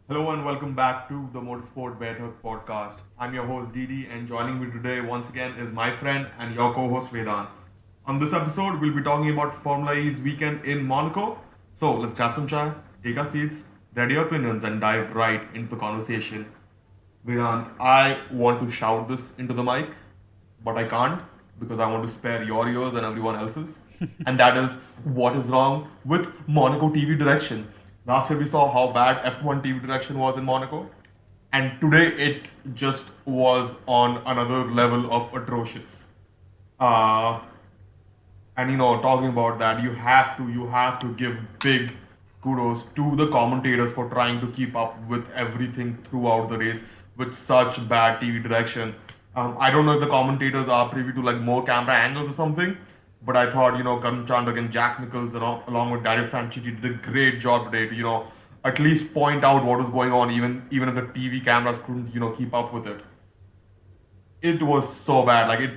Hello and welcome back to the Motorsport Baithak podcast. I'm your host Didi, and joining me today once again is my friend and your co-host Vedant. On this episode, we'll be talking about Formula E's weekend in Monaco. So let's grab some chai, take our seats, ready our opinions, and dive right into the conversation. Vedant, I want to shout this into the mic, but I can't because I want to spare your ears and everyone else's. And that is what is wrong with Monaco TV direction. Last year we saw how bad F1 TV direction was in Monaco, and today it just was on another level of atrocious. Uh, and talking about that, you have to give big kudos to the commentators for trying to keep up with everything throughout the race with such bad TV direction. I don't know if the commentators are privy to like more camera angles or something, but I thought Karan Chandak and Jack Nichols along with Dario Franchitti did a great job today to at least point out what was going on, even if the TV cameras couldn't keep up with it. It was so bad. Like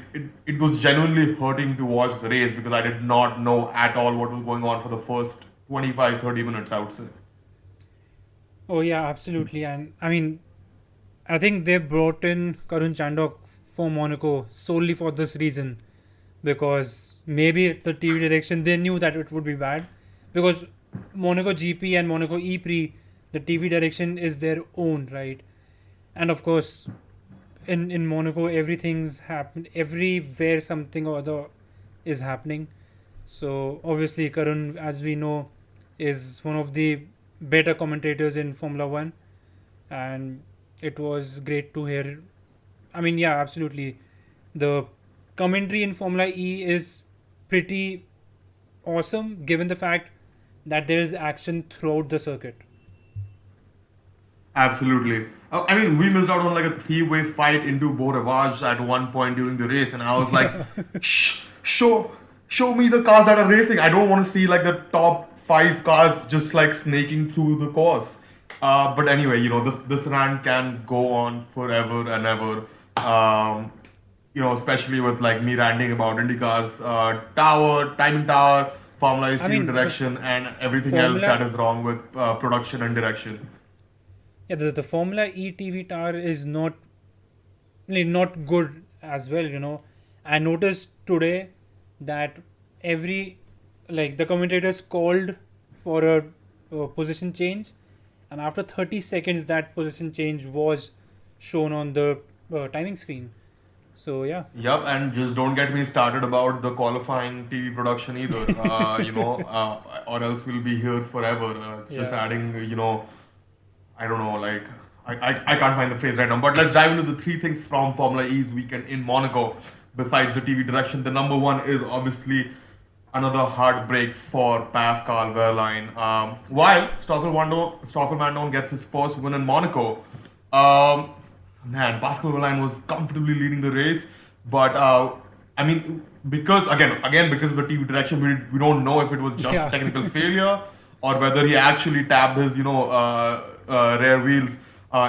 it was genuinely hurting to watch the race because I did not know at all what was going on for the first 25-30 minutes, I would say. Oh yeah, absolutely. And I mean, I think they brought in Karun Chandok for Monaco solely for this reason, because maybe the TV direction they knew that it would be bad, because Monaco GP and Monaco E-Prix, the TV direction is their own, right? And of course, in Monaco everything's happened everywhere, something or other is happening. So obviously Karun, as we know, is one of the better commentators in Formula One, and it was great to hear. I mean, yeah, absolutely. The commentary in Formula E is pretty awesome, given the fact that there is action throughout the circuit. Absolutely. I mean, we missed out on like a three-way fight into Beau Rivage at one point during the race, and I was like, show me the cars that are racing. I don't want to see like the top five cars just like snaking through the course. But anyway, this rant can go on forever and ever. Especially with like me ranting about IndyCar's timing tower, Formula E's I team mean, direction, and everything else that Formula, is wrong with production and direction. yeah, the Formula E TV tower is not good as well. I noticed today that every like the commentators called for a position change, and after 30 seconds that position change was shown on the timing screen. So yeah. Yep, and just don't get me started about the qualifying TV production either. Or else we'll be here forever. It's just Yeah. adding, I don't know, like I can't find the phrase right now. But let's dive into the three things from Formula E's weekend in Monaco. Besides the TV direction, the number one is obviously another heartbreak for Pascal Wehrlein. While Stoffel Vandoorne gets his first win in Monaco, um, man, Pascal Wehrlein was comfortably leading the race, but I mean, again, because of the TV direction, we don't know if it was just a Yeah. technical failure or whether he actually tapped his, rear wheels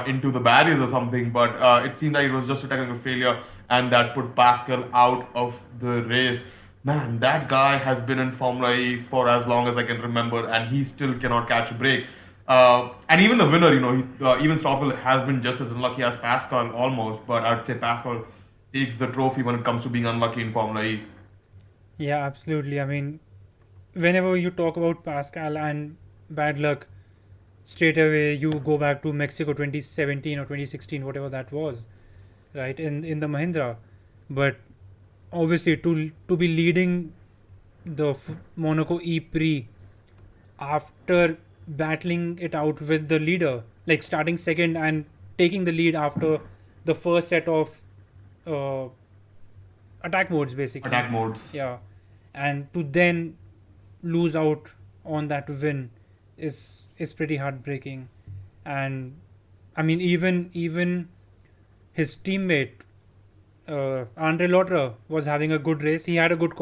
into the barriers or something. But it seemed like it was just a technical failure, and that put Pascal out of the race. Man, that guy has been in Formula E for as long as I can remember, and he still cannot catch a break. And even the winner, even Stoffel has been just as unlucky as Pascal almost, but I'd say Pascal takes the trophy when it comes to being unlucky in Formula E. Yeah, absolutely. I mean, whenever you talk about Pascal and bad luck, straight away you go back to Mexico 2017 or 2016, whatever that was, right? In the Mahindra. But obviously to be leading the Monaco E-Prix after battling it out with the leader, like starting second and taking the lead after the first set of uh, attack modes, basically. Attack modes. Yeah, and to then lose out on that win is pretty heartbreaking. And I mean, even his teammate Andre Lauter was having a good race. He had a good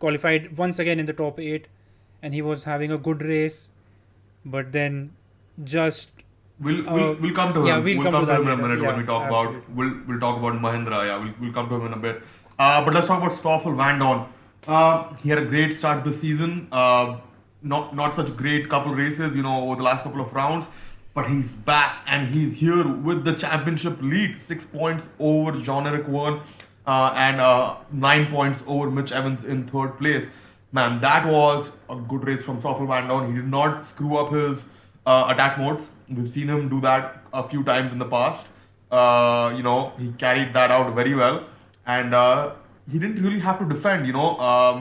qualified once again in the top 8, and he was having a good race, but then just We'll come to yeah, him. we'll We'll come to come to that him in a later. minute when Yeah, we talk about absolutely. we'll talk about Mahindra. Yeah, we'll come to him in a bit. But let's talk about Stoffel Vandoorne. He had a great start this season. Not such great couple races, over the last couple of rounds. but he's back and he's here with the championship lead, 6 points over Jean-Eric Verne, and 9 points over Mitch Evans in third place. Man, that was a good race from Stoffel Vandoorne. He did not screw up his attack modes. We've seen him do that a few times in the past. He carried that out very well, and he didn't really have to defend.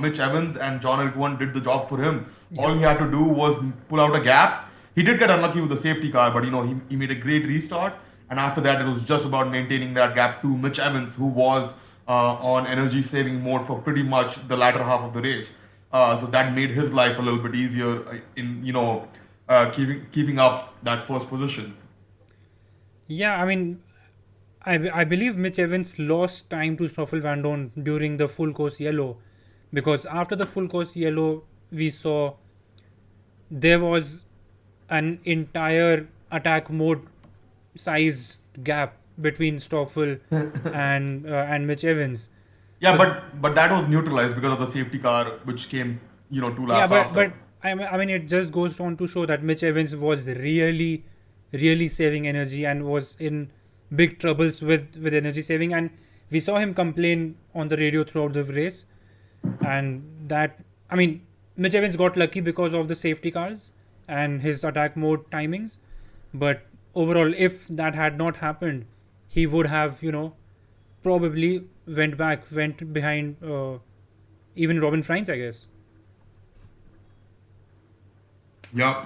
Mitch Evans and John Eric did the job for him. Yeah. All he had to do was pull out a gap. He did get unlucky with the safety car, but he made a great restart. And after that, it was just about maintaining that gap to Mitch Evans, who was on energy saving mode for pretty much the latter half of the race. So that made his life a little bit easier in keeping up that first position. Yeah, I mean, I believe Mitch Evans lost time to Stoffel Vandoorne during the full course yellow, because after the full course yellow, we saw there was an entire attack mode size gap between Stoffel and Mitch Evans. Yeah, So but that was neutralized because of the safety car, which came two yeah, laps after. but I mean, it just goes on to show that Mitch Evans was really, really saving energy and was in big troubles with energy saving, and we saw him complain on the radio throughout the race. And that, I mean, Mitch Evans got lucky because of the safety cars and his attack mode timings, but overall, if that had not happened, he would have probably went behind even Robin Freins, I guess. Yeah,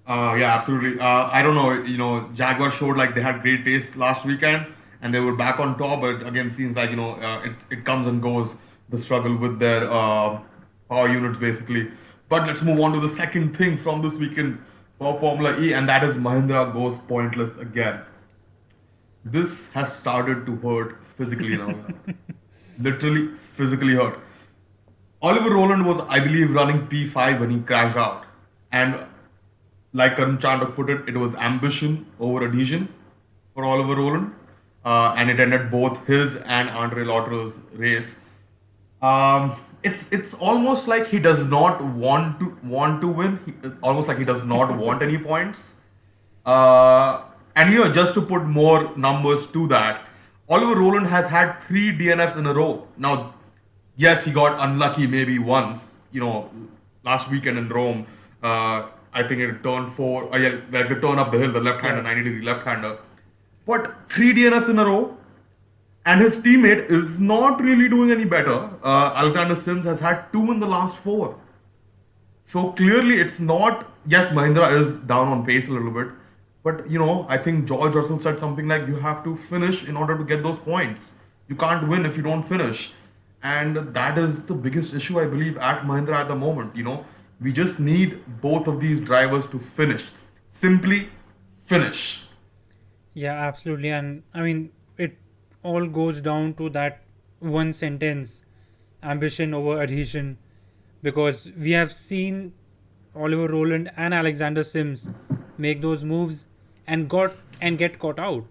yeah, absolutely. I don't know. Jaguar showed like they had great pace last weekend, and they were back on top. But again, seems like it comes and goes. The struggle with their power units, basically. But let's move on to the second thing from this weekend for Formula E, and that is Mahindra goes pointless again. This has started to hurt physically now. Literally physically hurt. Oliver Rowland was, I believe, running P5 when he crashed out. And like Karan Chandak put it, it was ambition over adhesion for Oliver Rowland. And it ended both his and Andre Lauter's race. It's almost like he does not want to win. It's almost like he does not want any points. And just to put more numbers to that, Oliver Rowland has had 3 DNFs in a row. Now, yes, he got unlucky maybe once. Last weekend in Rome, I think it turned four. Yeah, like the turn up the hill, the left-hander, 90-degree left-hander. But 3 DNFs in a row, and his teammate is not really doing any better. Alexander Sims has had 2 in the last 4. So clearly, it's not. Yes, Mahindra is down on pace a little bit, but I think George Russell said something like, "You have to finish in order to get those points. You can't win if you don't finish," and that is the biggest issue I believe at Mahindra at the moment. We just need both of these drivers to finish. Simply finish. Yeah, absolutely. And I mean, it all goes down to that one sentence: ambition over adhesion. Because we have seen Oliver Rowland and Alexander Sims make those moves and get caught out.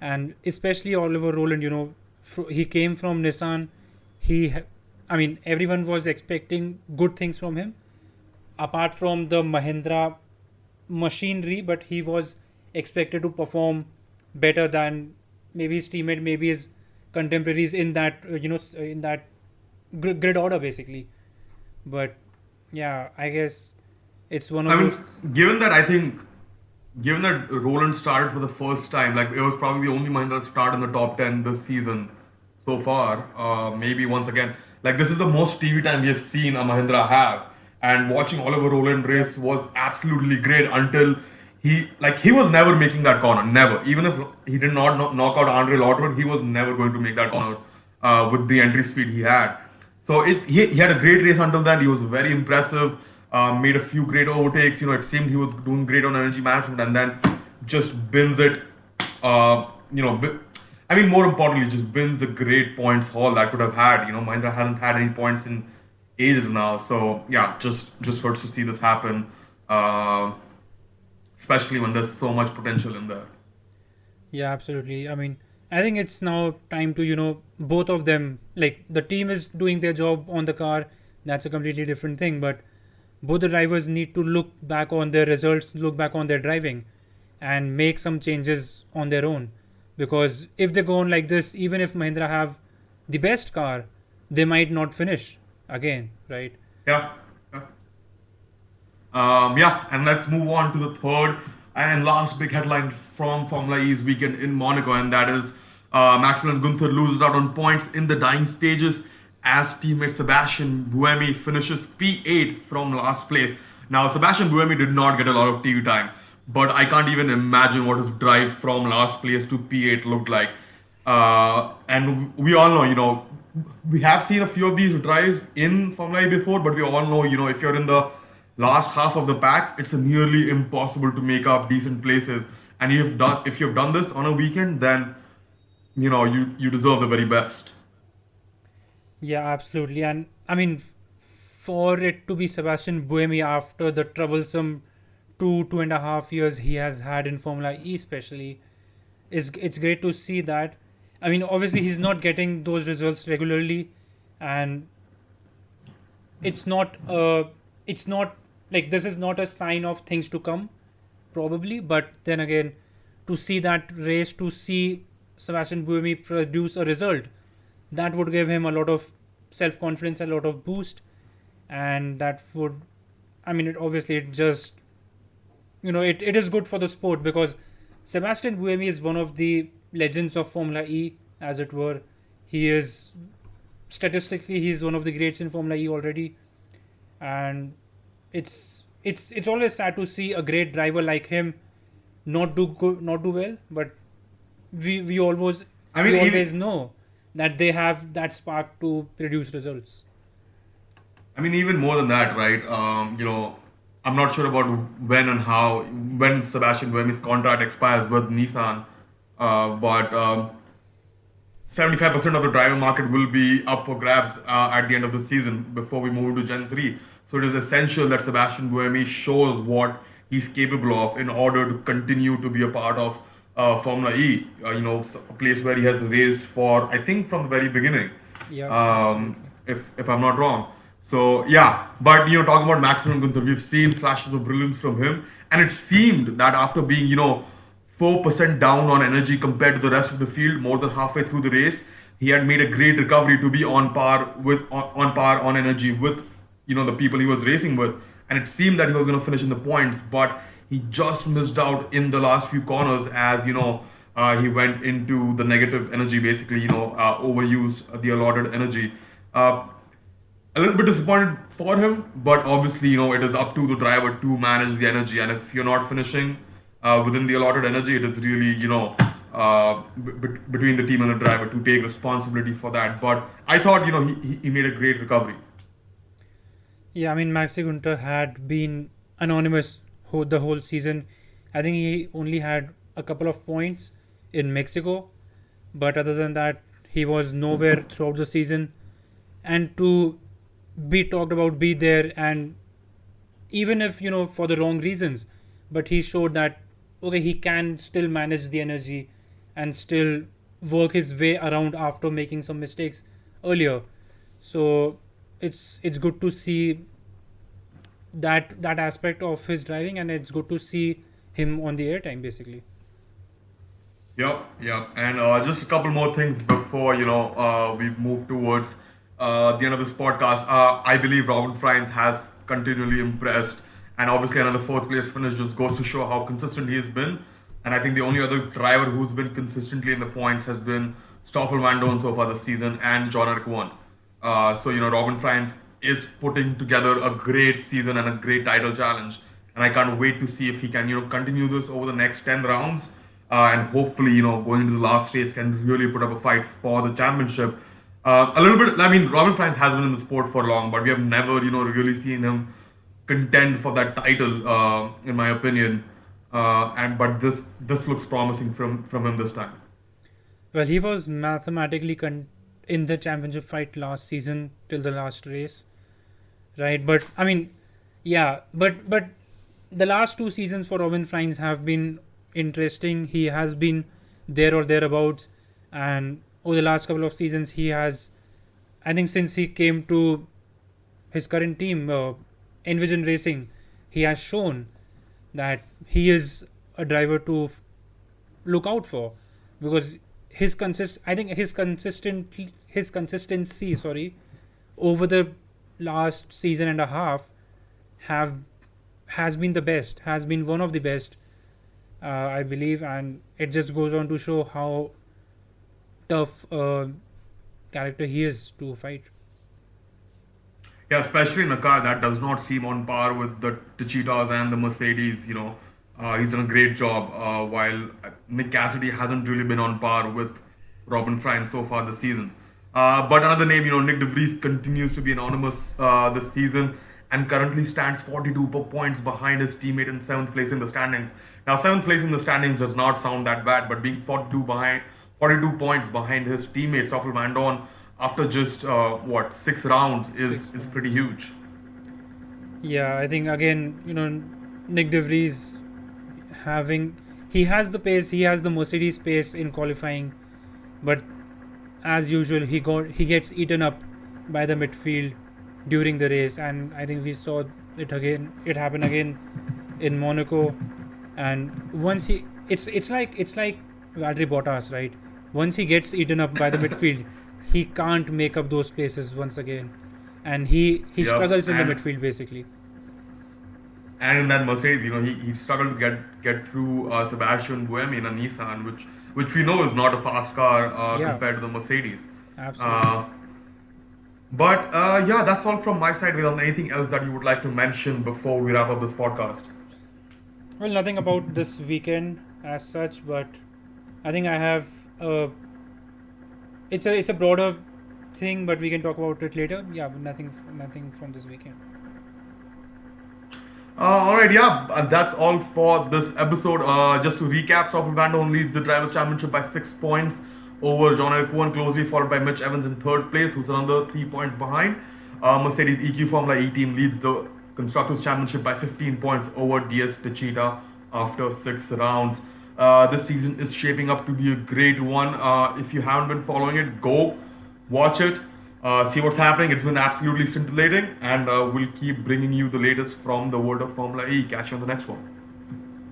And especially Oliver Rowland, he came from Nissan. I mean, everyone was expecting good things from him, apart from the Mahindra machinery, but he was expected to perform better than maybe his teammate, maybe his contemporaries in that in that grid order basically. But yeah, I guess it's one of I mean, those. given that given that Roland started for the first time, like it was probably the only Mahindra to start in the top 10 this season so far. Maybe once again, like this is the most TV time we have seen a Mahindra have. And watching Oliver Rowland race was absolutely great until he was never making that corner, never. Even if he did not knock out Andre Lauter, he was never going to make that corner with the entry speed he had. So he had a great race until then. He was very impressive. Made a few great overtakes. It seemed he was doing great on energy management, and then just bins it. I mean, more importantly, just bins a great points haul that could have had. Mahindra hasn't had any points in ages now. So yeah, just hurts to see this happen, especially when there's so much potential in there. Yeah, absolutely. I mean, I think it's now time to both of them, like the team is doing their job on the car. That's a completely different thing, but both the drivers need to look back on their results, look back on their driving, and make some changes on their own. Because if they go on like this, even if Mahindra have the best car, they might not finish again, right? Yeah. Yeah. Yeah, and let's move on to the third and last big headline from Formula E's weekend in Monaco, and that is Maximilian Gunther loses out on points in the dying stages as teammate Sebastian Buemi finishes P8 from last place. Now, Sebastian Buemi did not get a lot of TV time, but I can't even imagine what his drive from last place to P8 looked like. And we all know, we have seen a few of these drives in Formula E before, but we all know, if you're in the last half of the pack, it's nearly impossible to make up decent places. And if you've done this on a weekend, then you deserve the very best. Yeah, absolutely. And I mean, for it to be Sebastian Buemi after the troublesome 2.5 years he has had in Formula E, especially, is it's great to see that. I mean, obviously he's not getting those results regularly, and it's not like this is not a sign of things to come, probably. But then again, to see that race, to see Sebastian Buemi produce a result, that would give him a lot of self confidence, a lot of boost, and that would, I mean, it just, it is good for the sport, because Sebastian Buemi is one of the legends of Formula E, as it were. He is statistically he's one of the greats in Formula E already, and it's always sad to see a great driver like him not do well. But we always I we mean, always even know that they have that spark to produce results. I mean, even more than that, right? I'm not sure about when Sebastian Buemi's contract expires with Nissan, but 75% of the driver market will be up for grabs at the end of the season before we move to Gen 3. So it is essential that Sebastian Buemi shows what he's capable of in order to continue to be a part of Formula E. A place where he has raced for, I think, from the very beginning, Yeah, absolutely. if I'm not wrong. So yeah, but talking about Maximilian Gunther, we've seen flashes of brilliance from him, and it seemed that after being 4% down on energy compared to the rest of the field, more than halfway through the race, he had made a great recovery to be on par on energy with the people he was racing with, and it seemed that he was going to finish in the points, but he just missed out in the last few corners as he went into the negative energy, basically overused the allotted energy. Uh, a little bit disappointed for him, but obviously, it is up to the driver to manage the energy. And if you're not finishing within the allotted energy, it is really, between the team and the driver to take responsibility for that. But I thought, he made a great recovery. Yeah, I mean, Maxi Gunter had been anonymous the whole season. I think he only had a couple of points in Mexico, but other than that, he was nowhere throughout the season. And to be talked about, be there, and even if for the wrong reasons, but he showed that okay, he can still manage the energy and still work his way around after making some mistakes earlier. So it's good to see that aspect of his driving, and it's good to see him on the airtime basically. Yep, yep. And just a couple more things before we move towards the end of this podcast. I believe Robin Fries has continually impressed, and obviously another fourth place finish just goes to show how consistent he has been. And I think the only other driver who's been consistently in the points has been Stoffel Vandoorne so far this season and John Eric Won. So Robin Fries is putting together a great season and a great title challenge, and I can't wait to see if he can continue this over the next 10 rounds, and hopefully going into the last race can really put up a fight for the championship. A little bit. I mean, Robin Franz has been in the sport for long, but we have never really seen him contend for that title, in my opinion. And but this looks promising from him this time. Well, he was mathematically in the championship fight last season till the last race, right? But I mean, yeah, but the last 2 seasons for Robin Fries have been interesting. He has been there or thereabouts, and over the last couple of seasons, he has, I think, since he came to his current team, Envision Racing, he has shown that he is a driver to look out for, because I think his consistency, over the last season and a half have has been the best, has been one of the best, I believe, and it just goes on to show how tough character he is to fight. Yeah, especially in a car that does not seem on par with the Techeetahs and the Mercedes. He's done a great job. While Nick Cassidy hasn't really been on par with Robin Frijns so far this season. But another name, Nick De Vries continues to be anonymous this season and currently stands 42 points behind his teammate in seventh place in the standings. Now, seventh place in the standings does not sound that bad, but being 42 points behind his teammate Stoffel Vandoorne after just 6 rounds is pretty huge. Yeah, I think again, Nick De Vries he has the pace, he has the Mercedes pace in qualifying, but as usual, he gets eaten up by the midfield during the race, and I think we saw it again. It happened again in Monaco, and once it's like Valtteri Bottas, right? Once he gets eaten up by the midfield, he can't make up those spaces once again, and he Yep, struggles in the and midfield basically. and in that Mercedes, he struggled to get through Sebastian Buemi in a Nissan, which we know is not a fast car Yeah, compared to the Mercedes. absolutely. Uh, but yeah, that's all from my side. Without anything else that you would like to mention before we wrap up this podcast? Well, nothing about this weekend as such, but I think I have it's a broader thing, but we can talk about it later. Yeah, but nothing from this weekend. Alright, yeah, that's all for this episode. Just to recap, Stoffel Vandoorne leads the Drivers' Championship by 6 points over Jean-Eric Cohen, closely followed by Mitch Evans in third place, who's another 3 points behind. Mercedes EQ Formula E team leads the Constructors' Championship by 15 points over DS Techeetah after 6 rounds. This season is shaping up to be a great one. If you haven't been following it, go watch it. See what's happening. It's been absolutely scintillating, and we'll keep bringing you the latest from the world of Formula E. Catch you on the next one.